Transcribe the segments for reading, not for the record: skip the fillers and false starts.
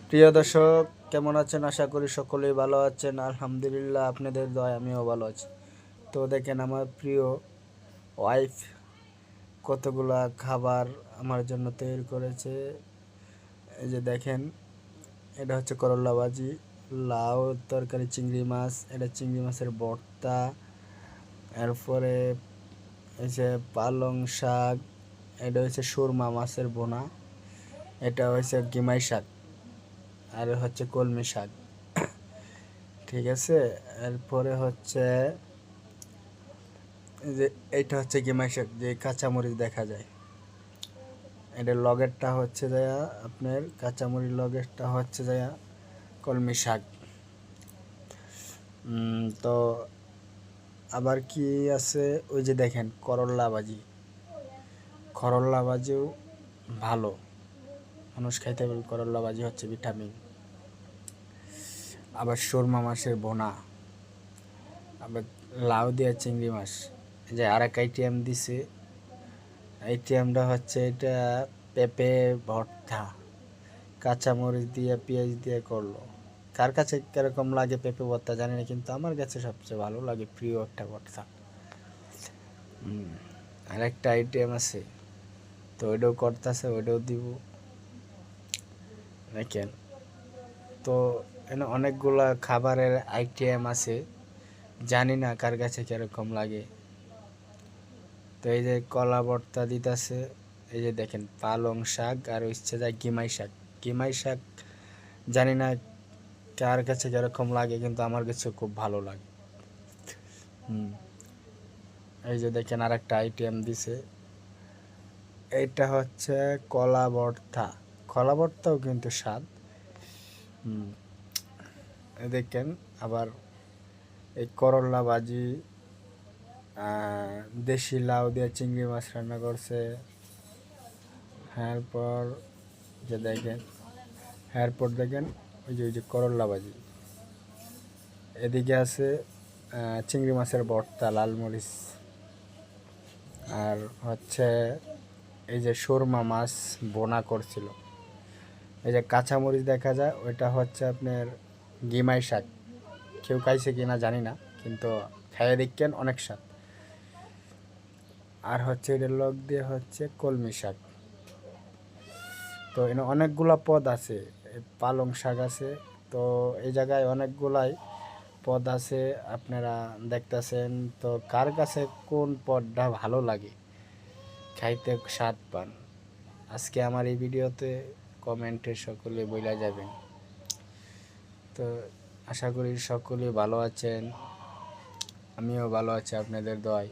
প্রিয় দর্শক, কেমন আছেন? আশা করি সকলেই ভালো আছেন। আলহামদুলিল্লাহ, আপনাদের দয়ায় আমিও ভালো আছি। তো দেখেন, আমার প্রিয় ওয়াইফ কতগুলা খাবার আমার জন্য তৈরি করেছে। এই যে দেখেন, এটা হচ্ছে করলা ভাজি, লাউ তরকারি, চিংড়ি মাছ, এটা চিংড়ি মাছের ভর্তা, এরপরে এই যে পালং শাক, এটা হচ্ছে সুরমা মাছের বোনা, এটা হচ্ছে গিমাই শাক, আর হচ্ছে কলমি শাক। ঠিক আছে। এরপরে হচ্ছে যে এইটা হচ্ছে গিমাই শাক, যে কাঁচামরিচ দেখা যায়। এটার লগেরটা হচ্ছে যায়া আপনার কাঁচামরিচ, লগেরটা হচ্ছে যায়া কলমি শাক। তো আবার কি আছে, ওই যে দেখেন করল্লা ভাজি। করল্লা ভাজিও ভালো, মানুষ খাইতে পারবে। করল্লা ভাজি হচ্ছে ভিটামিন। আবার সুরমা মাছের বোনা, আবার লাউ দিয়ে চিংড়ি মাছ। এই যে আর এক আইটেম দিছে, আইটেমটা হচ্ছে এটা পেঁপে ভর্তা, কাঁচামরিচ দিয়ে পেঁয়াজ দিয়ে করলো। কার কাছে কিরকম লাগে পেঁপে ভর্তা জানি না, কিন্তু আমার কাছে সবচেয়ে ভালো লাগে, প্রিয় একটা ভর্তা। আর একটা আইটেম আছে, তো ওইটাও করতেছে, ওইটাও দিব। দেখেন, তো এখানে অনেকগুলা খাবারের আইটেম আছে, জানি না কার কাছে কিরকম লাগে। তো এই যে কলা ভর্তা দিতেছে, এই যে দেখেন পালং শাক, আর হচ্ছে যায় গিমাই শাক। গিমাই শাক জানি না কার কাছে কিরকম লাগে, কিন্তু আমার কাছে খুব ভালো লাগে। এই যে দেখেন আর একটা আইটেম দিছে, এইটা হচ্ছে কলা ভর্তা। কলা ভর্তাও কিন্তু স্বাদ। দেখেন আবার এই করল্লা ভাজি, দেশি লাউ দিয়ে চিংড়ি মাছ রান্না করছে। এরপর যে দেখেন, এরপর দেখেন ওই যে করল্লা ভাজি। এদিকে আছে চিংড়ি মাছের ভর্তা, লাল মরিচ, আর হচ্ছে এই যে সুরমা মাছ বোনা করছিল। এই যে কাঁচামরিচ দেখা যায়, ওইটা হচ্ছে আপনার গিমাই শাক। কেউ খাইছে কিনা জানি না, কিন্তু খাইয়ে দেখেন, অনেক স্বাদ। আর হচ্ছে এটার লগ দিয়ে হচ্ছে কলমি শাক। তো এখানে অনেকগুলা পদ আছে, পালং শাক আছে। তো এই জায়গায় অনেকগুলাই পদ আছে, আপনারা দেখতেছেন। তো কার কাছে কোন পদটা ভালো লাগে, খাইতে স্বাদ পান, আজকে আমার এই ভিডিওতে কমেন্টে সকলে বইলা যাবেন। তো আশা করি সকলে ভালো আছেন, আমিও ভালো আছি আপনাদের দোয়ায়।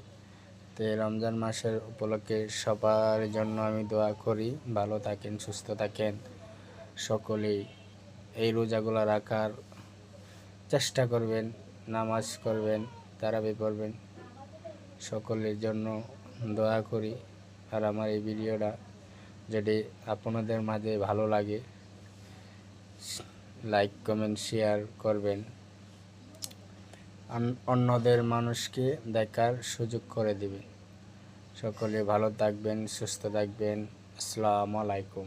তো এই রমজান মাসের উপলক্ষে সবার জন্য আমি দোয়া করি, ভালো থাকেন, সুস্থ থাকেন। সকলেই এই রোজাগুলো রাখার চেষ্টা করবেন, নামাজ করবেন, তারাবি পড়বেন। সকলের জন্য দোয়া করি। আর আমার এই ভিডিওটা যদি আপনাদের মাঝে ভালো লাগে, লাইক কমেন্ট শেয়ার করবেন, অন্যদের মানুষকে দেখার সুযোগ করে দেবেন। সকলে ভালো থাকবেন, সুস্থ থাকবেন। আসসালামু আলাইকুম।